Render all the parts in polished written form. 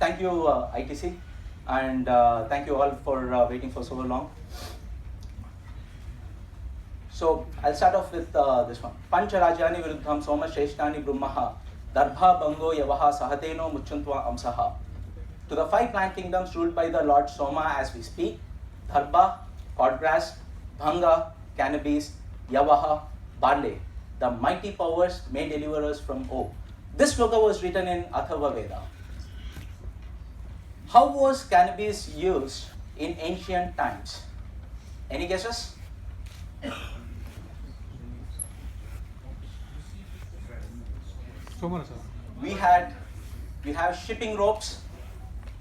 thank you ITC, and thank you all for waiting for so long. So I'll start off with this one. Pancharajyani viruddham soma shrestani brahmaha darbha bango yavaha sahateno muchuntva amsaha. To the 5 plant kingdoms ruled by the Lord Soma as we speak: darbha, codgrass; bhanga, cannabis; yavaha, barley. The mighty powers may deliver us from O. This sloka was written in Atharva Veda. How was cannabis used in ancient times? Any guesses? We have shipping ropes.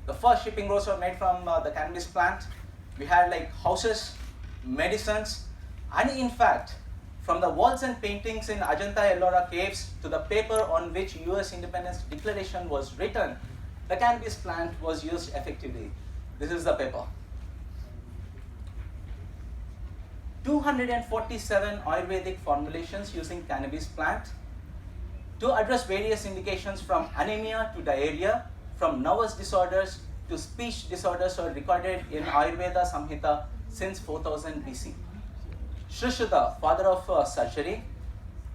The first shipping ropes were made from the cannabis plant. We had like houses, medicines, and in fact, from the walls and paintings in Ajanta Ellora caves to the paper on which US Independence Declaration was written, the cannabis plant was used effectively. This is the paper. 247 Ayurvedic formulations using cannabis plant to address various indications from anemia to diarrhea, from nervous disorders to speech disorders are recorded in Ayurveda Samhita since 4000 BC. Shrishruta, father of surgery,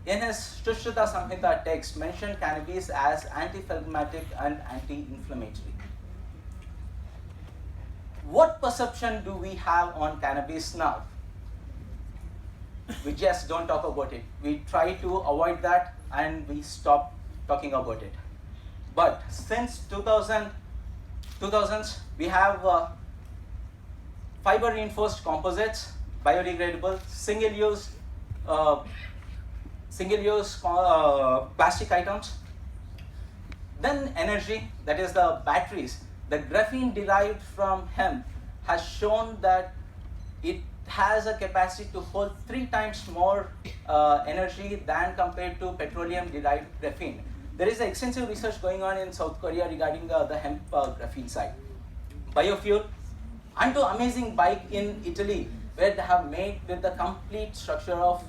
in his Shrishruta Samhita text mentioned cannabis as anti-phlegmatic and anti-inflammatory. What perception do we have on cannabis now? We just don't talk about it. We try to avoid that and we stop talking about it. But since 2000s, we have fiber reinforced composites, biodegradable, single-use plastic items. Then energy, that is the batteries. The graphene derived from hemp has shown that it has a capacity to hold 3 times more energy than compared to petroleum derived graphene. There is extensive research going on in South Korea regarding the hemp graphene side. Biofuel, unto amazing bike in Italy, where they have made with the complete structure of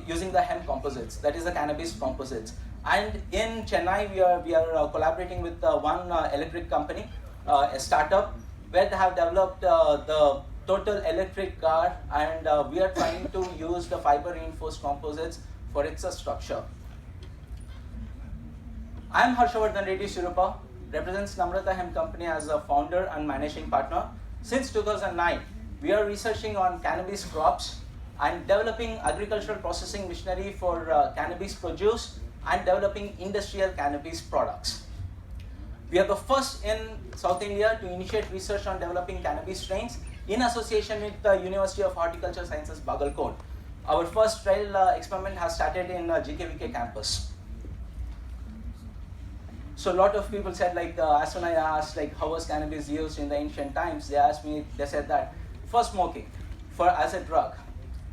using the hemp composites, that is the cannabis composites. And in Chennai, we are collaborating with one electric company, a startup, where they have developed the total electric car, and we are trying to use the fiber reinforced composites for its structure. I am Harshavardhan Reddy Sirupa, represents Namrata Hemp Company as a founder and managing partner. Since 2009, we are researching on cannabis crops and developing agricultural processing machinery for cannabis produce and developing industrial cannabis products. We are the first in South India to initiate research on developing cannabis strains in association with the University of Horticulture Sciences, Bagalkot. Our first trial experiment has started in GKVK campus. So a lot of people said, like, as when I asked, like, how was cannabis used in the ancient times, they said that for smoking, as a drug,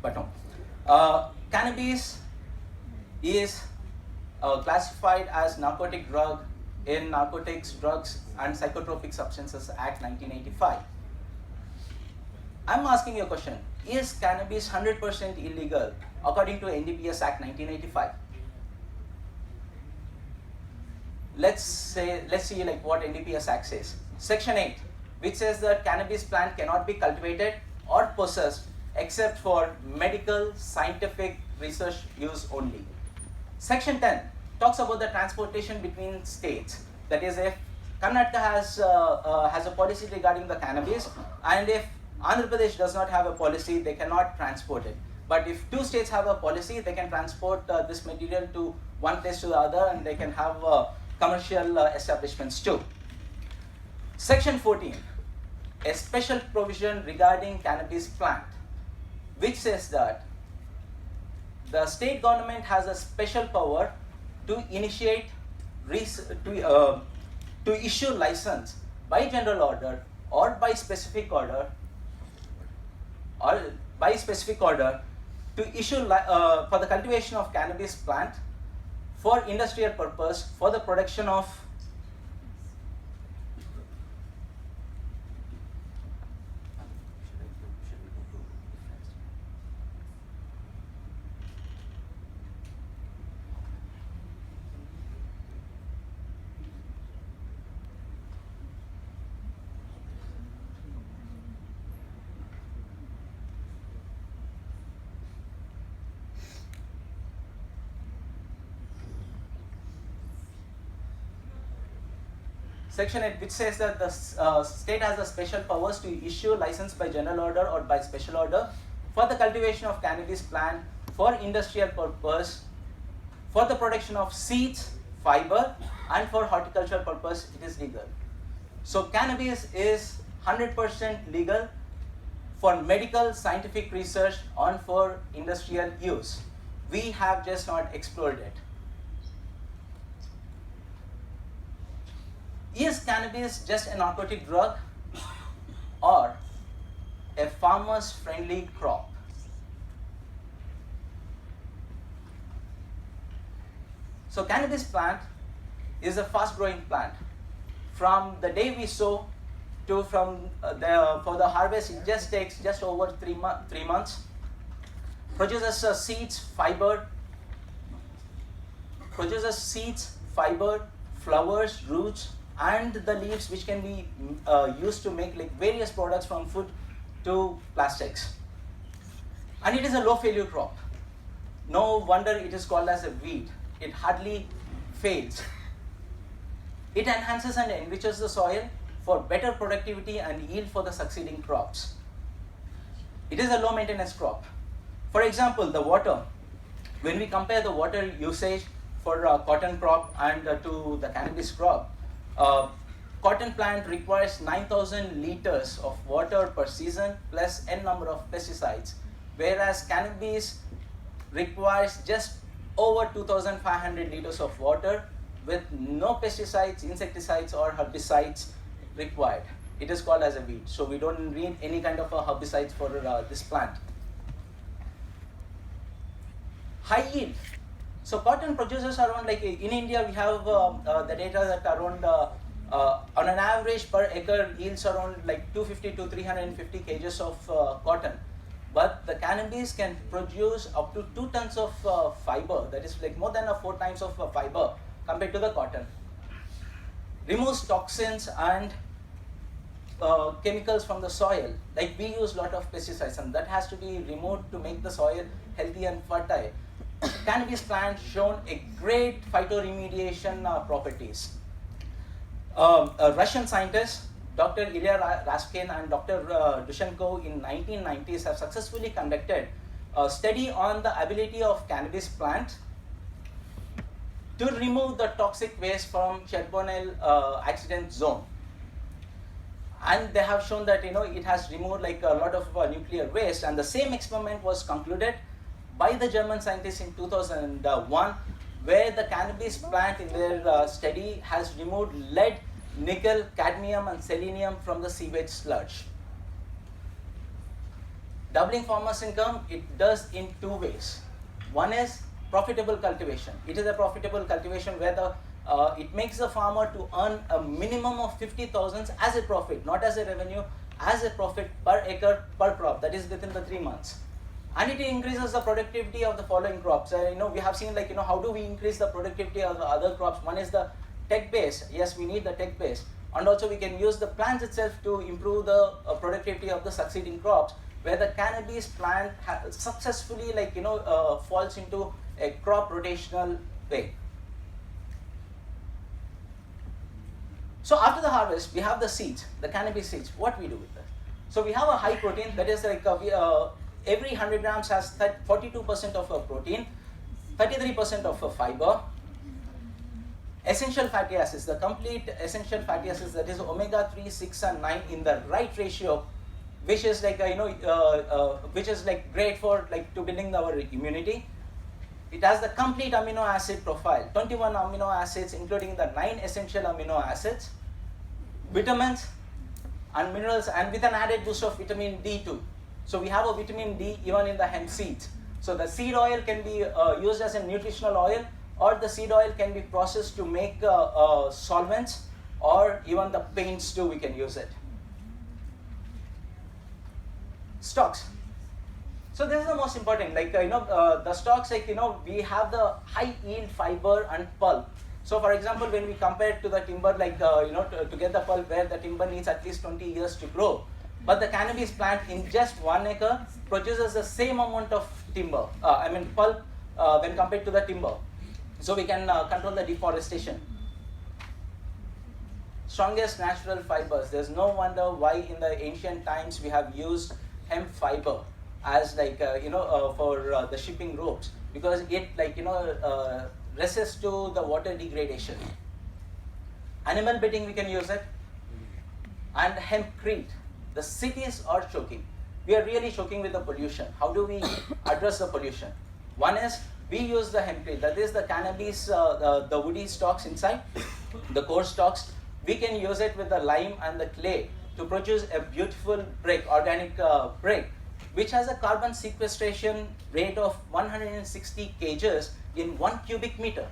but no. Cannabis is classified as narcotic drug in Narcotics, Drugs and Psychotropic Substances Act 1985. I'm asking you a question. Is cannabis 100% illegal according to NDPS Act 1985? Let's see like what NDPS Act says. Section 8, which says that cannabis plant cannot be cultivated or possessed except for medical, scientific research use only. Section 10 talks about the transportation between states. That is, if Karnataka has a policy regarding the cannabis, and if Andhra Pradesh does not have a policy, they cannot transport it. But if 2 states have a policy, they can transport this material to one place to the other, and they can have commercial establishments too. Section 14, a special provision regarding cannabis plant, which says that the state government has a special power to initiate, to issue license by general order or by specific order, to issue for the cultivation of cannabis plant for industrial purpose for the production of Section 8, which says that the state has the special powers to issue license by general order or by special order for the cultivation of cannabis plant for industrial purpose, for the production of seeds, fiber, and for horticultural purpose, it is legal. So cannabis is 100% legal for medical, scientific research and for industrial use. We have just not explored it. Is cannabis just a narcotic drug or a farmer's friendly crop? So cannabis plant is a fast growing plant. From the day we sow to for the harvest, it just takes just over 3 months. Produces seeds, fiber, flowers, roots, and the leaves, which can be used to make like various products from food to plastics. And it is a low failure crop. No wonder it is called as a weed. It hardly fails. It enhances and enriches the soil for better productivity and yield for the succeeding crops. It is a low maintenance crop. For example, the water. When we compare the water usage for cotton crop and to the cannabis crop, cotton plant requires 9,000 liters of water per season plus n number of pesticides, whereas cannabis requires just over 2,500 liters of water with no pesticides, insecticides or herbicides required. It is called as a weed, so we don't need any kind of herbicides for this plant. High yield. So cotton produces around, like in India we have the data that around on an average per acre yields around like 250 to 350 kgs of cotton. But the cannabis can produce up to 2 tons of fiber, that is like more than 4 times of fiber compared to the cotton. Removes toxins and chemicals from the soil. Like we use a lot of pesticides and that has to be removed to make the soil healthy and fertile. Cannabis plant shown a great phytoremediation properties. Russian scientists Dr. Ilya Raskin and Dr. Dushenko in 1990s have successfully conducted a study on the ability of cannabis plant to remove the toxic waste from Chernobyl accident zone. And they have shown that it has removed like a lot of nuclear waste, and the same experiment was concluded by the German scientists in 2001, where the cannabis plant in their study has removed lead, nickel, cadmium and selenium from the sewage sludge. Doubling farmers' income, it does in 2 ways. One is profitable cultivation. It is a profitable cultivation where it makes the farmer to earn a minimum of 50,000 as a profit, not as a revenue, as a profit per acre per crop, that is within the 3 months. And it increases the productivity of the following crops. We have seen like how do we increase the productivity of the other crops. One is the tech base. Yes, we need the tech base, and also we can use the plants itself to improve the productivity of the succeeding crops, where the cannabis plant successfully falls into a crop rotational way. So after the harvest, we have the seeds, the cannabis seeds. What we do with that? So we have a high protein, that is like every 100 grams has 42% of protein, 33% of fiber, essential fatty acids, the complete essential fatty acids, that is omega 3, 6 and 9 in the right ratio, which is like which is like great for to building our immunity. It has the complete amino acid profile, 21 amino acids including the 9 essential amino acids, vitamins and minerals, and with an added boost of vitamin D too. So we have a vitamin D even in the hemp seeds. So the seed oil can be used as a nutritional oil, or the seed oil can be processed to make solvents, or even the paints too, we can use it. Stocks. So this is the most important, the stocks, we have the high yield fiber and pulp. So for example, when we compare it to the timber, to get the pulp, where the timber needs at least 20 years to grow, but the cannabis plant in just 1 acre produces the same amount of timber, pulp when compared to the timber. So we can control the deforestation. strongest natural fibers. There's no wonder why in the ancient times we have used hemp fiber as like for the shipping ropes, because it resists to the water degradation. Animal bedding, we can use it. And hempcrete. The cities are choking. We are really choking with the pollution. How do we address the pollution? One is we use the hempcrete, that is the cannabis, the woody stalks inside, the core stalks. We can use it with the lime and the clay to produce a beautiful brick, organic brick, which has a carbon sequestration rate of 160 kgs in 1 cubic meter.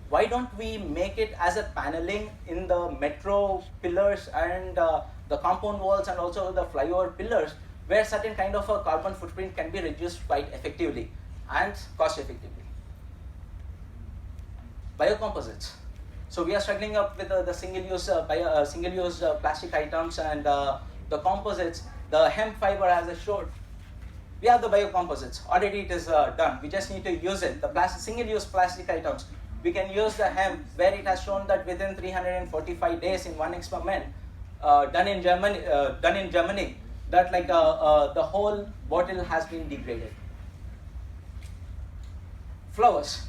Why don't we make it as a paneling in the metro pillars and the compound walls and also the flyover pillars, where certain kind of a carbon footprint can be reduced quite effectively and cost effectively. Biocomposites. So we are struggling up with the single-use plastic items and the composites. The hemp fiber, as I showed, we have the biocomposites. Already it is done. We just need to use it. The single-use plastic items, we can use the hemp, where it has shown that within 345 days in one experiment done in Germany, that the whole bottle has been degraded. Flowers.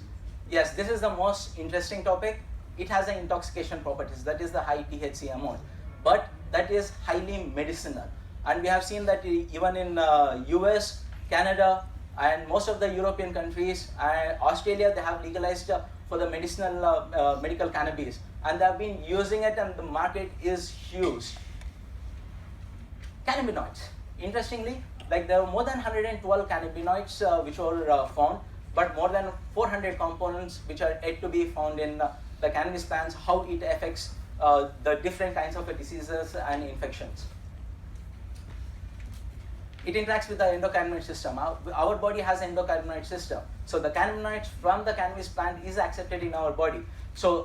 Yes, this is the most interesting topic. It has an intoxication properties, that is the high THC amount, but that is highly medicinal. And we have seen that even in US, Canada, and most of the European countries, and Australia, they have legalized for the medical cannabis, and they have been using it, and the market is huge. Cannabinoids. Interestingly, there are more than 112 cannabinoids which were found, but more than 400 components which are yet to be found in the cannabis plants, how it affects the different kinds of diseases and infections. It interacts with the endocannabinoid system. Our body has an endocannabinoid system. So the cannabinoids from the cannabis plant is accepted in our body. So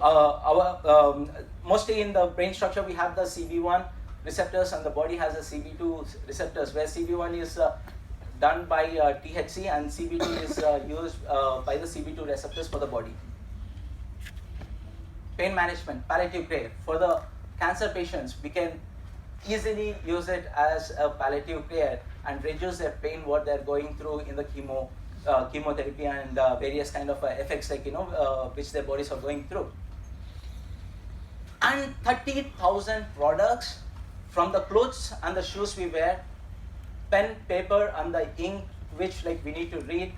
mostly in the brain structure, we have the CB1 receptors, and the body has the CB2 receptors, where CB1 is done by THC and CB2 is used by the CB2 receptors for the body. Pain management, palliative care. For the cancer patients, we can easily use it as a palliative care and reduce their pain, what they're going through in the chemotherapy and various kind of effects which their bodies are going through. And 30,000 products, from the clothes and the shoes we wear, pen, paper, and the ink which we need to read,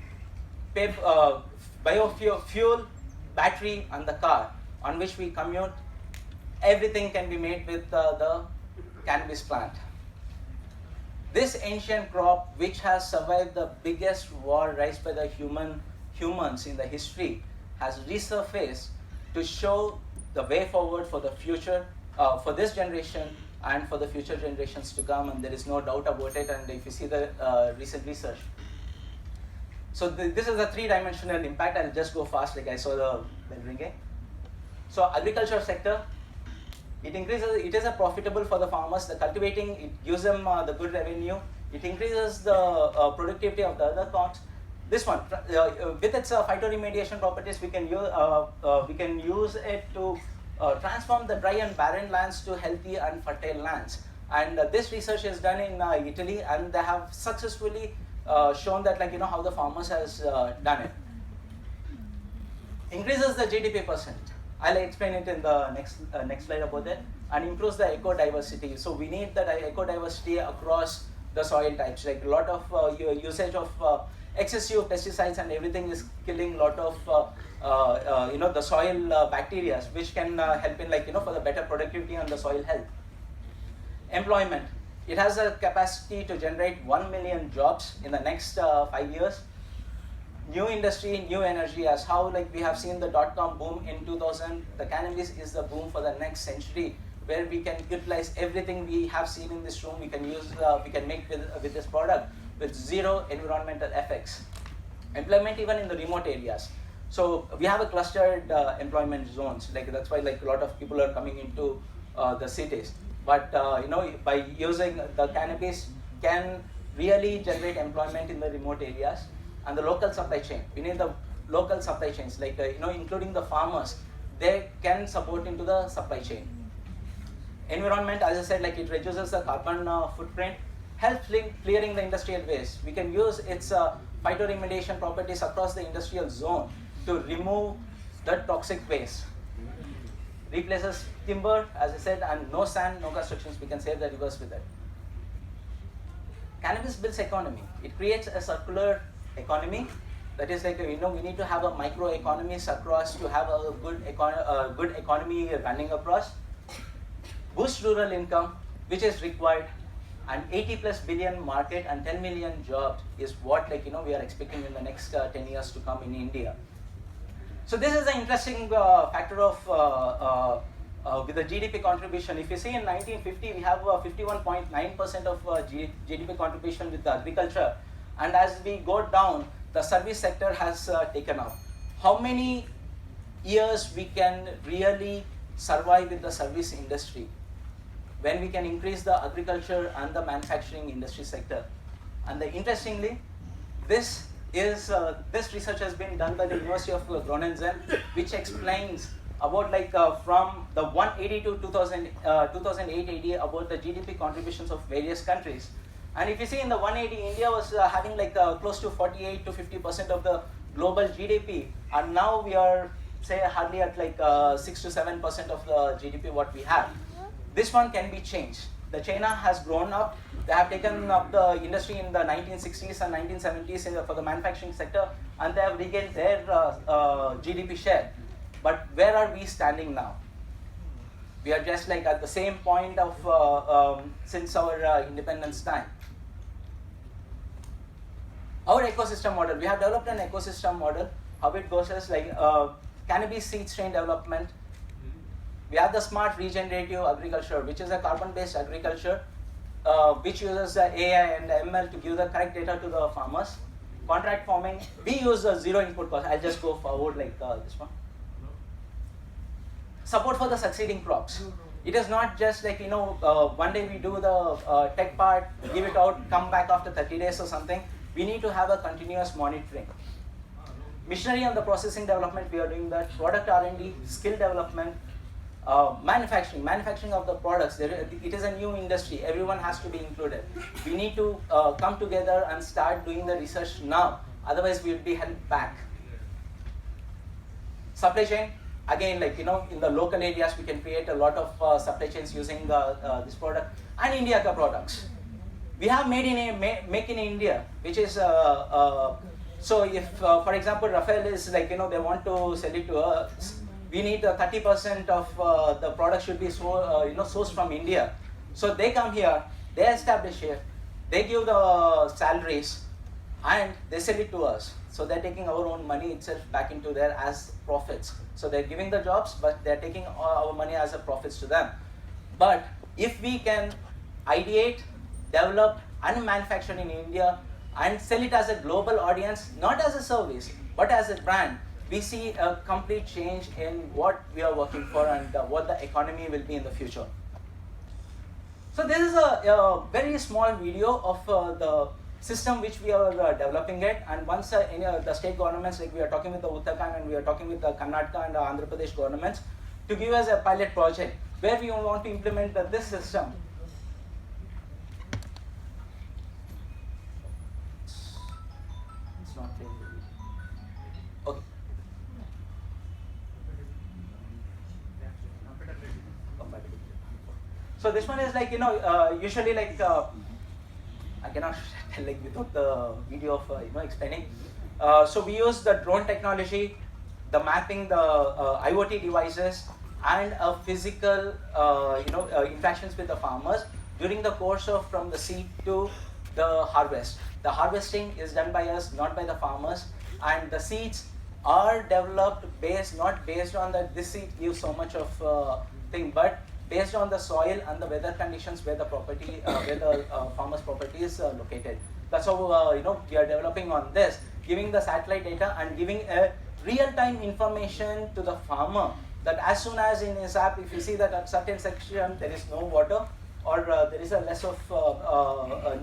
paper, biofuel, battery, and the car on which we commute, everything can be made with the cannabis plant. This ancient crop, which has survived the biggest war raised by the humans in the history, has resurfaced to show the way forward for the future, for this generation and for the future generations to come, and there is no doubt about it. And if you see the recent research, so this is a three-dimensional impact. I'll just go fast, I saw the bell ringing. So agriculture sector, it increases. It is profitable for the farmers. The cultivating, it gives them the good revenue. It increases the productivity of the other crops. This one, with its phytoremediation properties, we can use it to transform the dry and barren lands to healthy and fertile lands. And this research is done in Italy, and they have successfully shown that how the farmers has done it. Increases the GDP percent. I'll explain it in the next slide about that. And improves the eco-diversity. So we need that eco-diversity across the soil types. A lot of usage of excessive pesticides and everything is killing a lot of the soil bacteria, which can help in for the better productivity and the soil health. Employment. It has a capacity to generate 1 million jobs in the next 5 years. New industry, new energy, as how we have seen the dot-com boom in 2000. The cannabis is the boom for the next century, where we can utilize everything we have seen in this room. We can use, we can make with this product with zero environmental effects. Employment even in the remote areas. So we have a clustered employment zones. That's why a lot of people are coming into the cities. But by using the cannabis can really generate employment in the remote areas. And the local supply chain. We need the local supply chains, including the farmers. They can support into the supply chain. Environment, as I said, like it reduces the carbon footprint, helps clearing the industrial waste. We can use its phytoremediation properties across the industrial zone to remove the toxic waste. Replaces timber, as I said, and no sand, no constructions. We can save the rivers with it. Cannabis builds economy. It creates a circular economy. That is like, we need to have a micro economies across to have a good economy running across. Boost rural income, which is required. An 80+ billion market and 10 million jobs is what we are expecting in the next 10 years to come in India. So this is an interesting factor of with the GDP contribution. If you see in 1950, we have 51.9% of GDP contribution with the agriculture, and as we go down, the service sector has taken up. How many years we can really survive with the service industry when we can increase the agriculture and the manufacturing industry sector? And interestingly, this research has been done by the University of Groningen, which explains about from the 180 to 2008 AD about the GDP contributions of various countries. And if you see in the 180, India was having close to 48 to 50% of the global GDP, and now we are say hardly at 6 to 7% of the GDP what we have. This one can be changed. The China has grown up. They have taken up the industry in the 1960s and 1970s for the manufacturing sector, and they have regained their GDP share. But where are we standing now? We are just at the same point of since our independence time. Our ecosystem model, we have developed an ecosystem model. How it goes is cannabis seed strain development. We have the smart regenerative agriculture, which is a carbon-based agriculture, which uses AI and ML to give the correct data to the farmers. Contract farming, we use zero input cost. I'll just go forward this one. Support for the succeeding crops. It is not just one day we do the tech part, give it out, come back after 30 days or something. We need to have a continuous monitoring. Machinery and the processing development, we are doing that. Product R&D, skill development, manufacturing of the products. It is a new industry. Everyone has to be included. We need to come together and start doing the research now. Otherwise, we will be held back. Supply chain. Again, in the local areas, we can create a lot of supply chains using this product. And India ka products. We have make in India, which is so if for example Rafael is they want to sell it to us, we need 30% of the product should be sourced from India. So they come here, they establish here, they give the salaries, and they sell it to us. So they're taking our own money itself back into there as profits. So they're giving the jobs, but they're taking our money as a profits to them. But if we can ideate, develop, and manufacture in India and sell it as a global audience, not as a service, but as a brand, we see a complete change in what we are working for and what the economy will be in the future. So this is a very small video of the system which we are developing it, and once the state governments, we are talking with the Uttarakhand and we are talking with the Karnataka and the Andhra Pradesh governments to give us a pilot project where we want to implement this system. It's not very okay. So this one is usually I cannot tell without the video of explaining. So we use the drone technology, the mapping, the IoT devices, and physical interactions with the farmers during the course of from the seed to the harvest. The harvesting is done by us, not by the farmers, and the seeds are developed not based on that this seed gives so much of thing, but based on the soil and the weather conditions where the property, where the farmer's property is located. That's how we are developing on this, giving the satellite data and giving a real-time information to the farmer that as soon as in his app, if you see that at certain section there is no water or there is a less of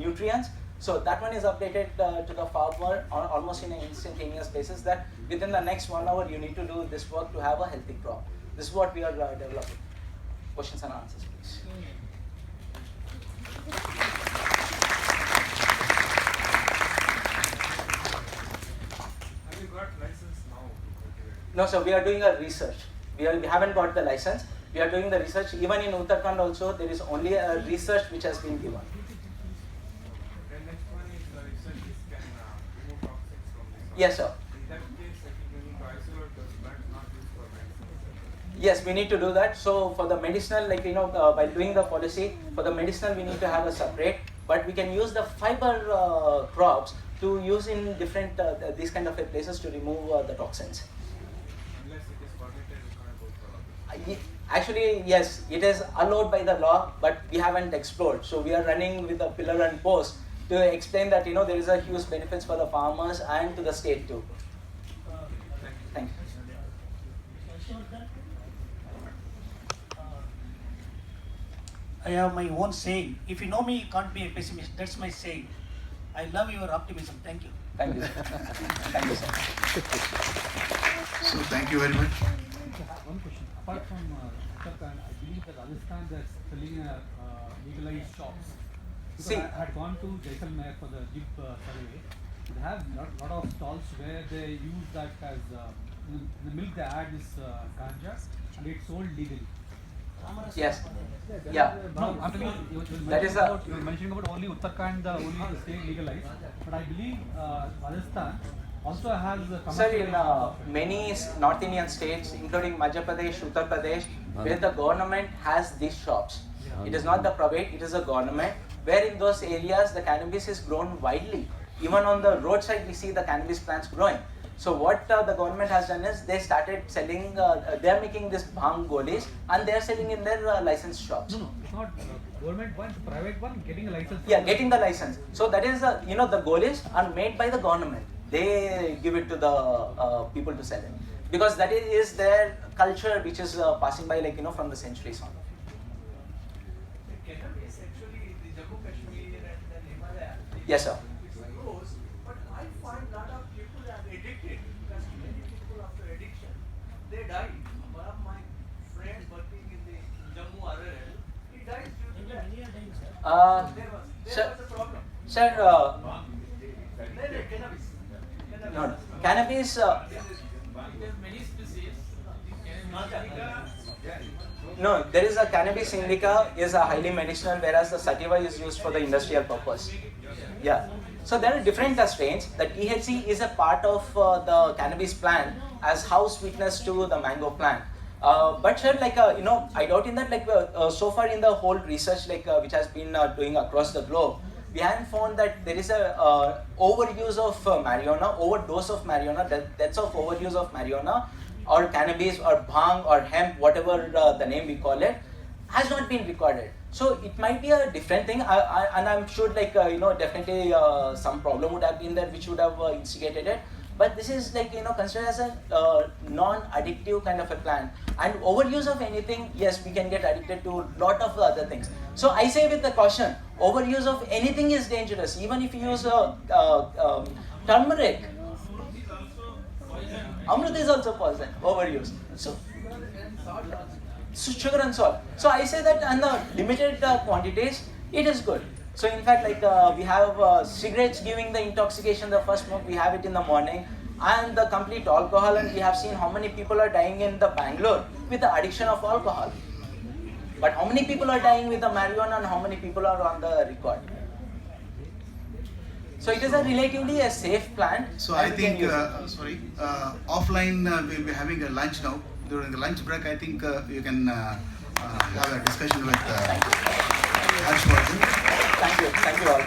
nutrients, so that one is updated to the farmer on almost in an instantaneous basis that within the next 1 hour you need to do this work to have a healthy crop. This is what we are developing. Questions and answers, please. Have you got license now? No, sir, we are doing a research. We haven't got the license. We are doing the research. Even in Uttarakhand also, there is only a research which has been given. The next one is the research can remove toxins from the soil. Yes, sir. In that case, I think we need to isolate those plants not used for medicine. Yes, we need to do that. So for the medicinal, by doing the policy, for the medicinal we need to have a separate, but we can use the fiber crops to use in different, these kind of places to remove the toxins. Unless it is permitted, we can't go for all. Actually, yes, it is allowed by the law, but we haven't explored. So we are running with a pillar and post to explain that there is a huge benefits for the farmers and to the state too. Thank you. I have my own saying. If you know me, you can't be a pessimist. That's my saying. I love your optimism. Thank you. Thank you, sir. Thank you, sir. So thank you very much. One question. Apart from Uttarakhand, I believe that Rajasthan they're selling legalized shops. Because See. I had gone to Jaisalmer for the JIP survey. They have lot of stalls where they use that as in the milk they add this ganja and it's sold legally. Yes. Yeah. No, actually That is you were mentioning about only Uttarakhand, the only state legalized. But I believe Rajasthan also has Sir, in many North Indian states, including Madhya Pradesh, Uttar Pradesh, where the government has these shops. It is not the private, it is the government. Where in those areas the cannabis is grown widely. Even on the roadside we see the cannabis plants growing. So what the government has done is they started selling, they are making this bhang golis and they are selling in their licensed shops. No, it's not government one, private one getting a license. Yeah, getting the license. So that is, the golis are made by the government. They give it to the people to sell it. Because that is their culture which is passing by from the centuries on. Cannabis actually the Jammu Kashmir and the Himalaya. Yes, sir. Grows, but I find lot of people are addicted because many people after addiction they die. One of my friends working in the Jammu RRL, he died due to that. There was a problem. Sir, Cannabis. no, cannabis. There's many species. No, there is a cannabis indica is a highly medicinal, whereas the sativa is used for the industrial purpose. Yeah. So there are different strains. The THC is a part of the cannabis plant as house sweetness to the mango plant. But sir, I doubt in that so far in the whole research which has been doing across the globe, we haven't found that there is a overuse of marijuana, overdose of marijuana, deaths of overuse of marijuana or cannabis or bhang or hemp, whatever the name we call it, has not been recorded. So it might be a different thing, and I'm sure definitely some problem would have been there which would have instigated it. But this is considered as a non-addictive kind of a plant. And overuse of anything, yes, we can get addicted to lot of other things. So I say with the caution, overuse of anything is dangerous. Even if you use turmeric, Amrit is also poison, overuse. So sugar and salt. So I say that in the limited quantities, it is good. So in fact, we have cigarettes giving the intoxication, the first smoke, we have it in the morning, and the complete alcohol, and we have seen how many people are dying in the Bangalore with the addiction of alcohol. But how many people are dying with the marijuana and how many people are on the record? So it is a relatively a safe plant. So I think, offline we'll be having a lunch now. During the lunch break, I think you can have a discussion with Harshvardhan. Thank you all.